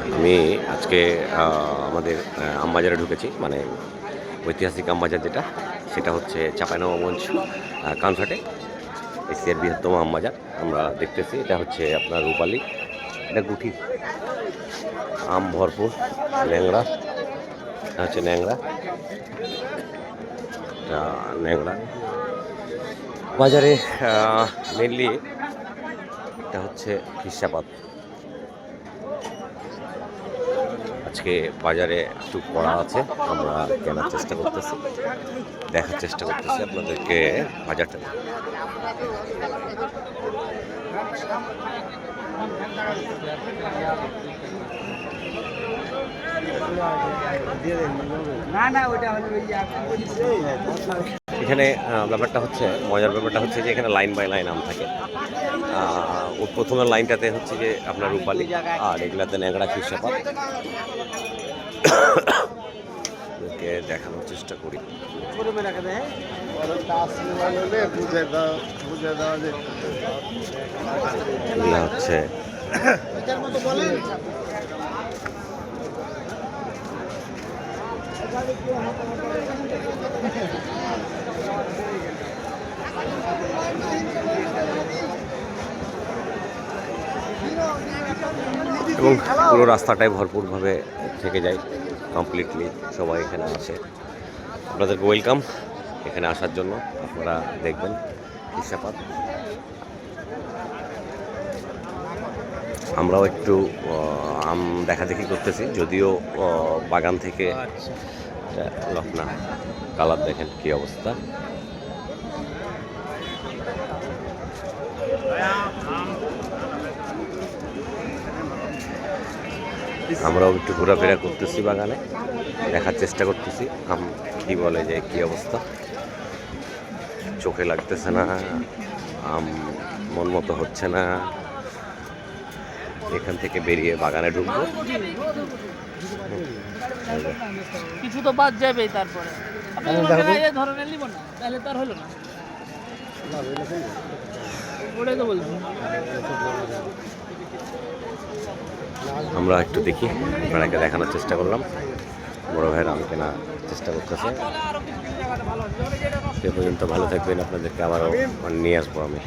আমি আজকে আমাদের আমবাজারে ঢুকেছি, মানে ঐতিহাসিক আমবাজার যেটা, সেটা হচ্ছে চাঁপাইনবাবগঞ্জ কানসাটে এশিয়ার বৃহত্তম আমবাজার। আমরা দেখতেছি এটা হচ্ছে আপনার রূপালী, এটা গুঠি, আম ভরপুর, ন্যাংরা, এটা হচ্ছে ন্যাংরা, এটা ন্যাংরা বাজারে মেনলি এটা হচ্ছে খিসাপাত। আজকে বাজারে একটু পড়া আছে, আমরা কেনার চেষ্টা করতেছি, দেখার চেষ্টা করতেছি আপনাদেরকে বাজারটা। এখানে ব্যাপারটা হচ্ছে, মজার ব্যাপারটা হচ্ছে যে এখানে লাইন বাই লাইন আম থাকে। প্রথমের লাইনটাতে হচ্ছে যে আপনার রূপালী, আর এগুলাতে ন্যাংরা খিসাপাত। দেখানোর চেষ্টা করি। হচ্ছে এবং পুরো রাস্তাটাই ভরপুরভাবে থেকে যায়, কমপ্লিটলি সবাই এখানে আসে। আপনাদেরকে ওয়েলকাম এখানে আসার জন্য। আপনারা দেখবেন খিসাপাত। আমরাও একটু আম দেখাদেখি করতেছি, যদিও বাগান থেকে লখনা। কালার দেখেন কি অবস্থা। আমরাও একটু ঘোরাফেরা করতেছি বাগানে, দেখার চেষ্টা করতেছি আম কি বলে, যে কি অবস্থা। চোখে লাগতেছে না, আম মন মতো হচ্ছে না। এখান থেকে বেরিয়ে বাগানে ঢুকবো। কিছু তো বাদ যাবেই, তারপরে ধরনের নিব না, তাহলে তার হলো না। ওটাই তো বলছি। আমরা একটু দেখি, আপনাকে দেখানোর চেষ্টা করলাম। বড় ভাইয়ের আম কেনার চেষ্টা করতেছে। সে পর্যন্ত ভালো থাকবেন, আপনাদেরকে আবারও নিয়ে আসবো আমি।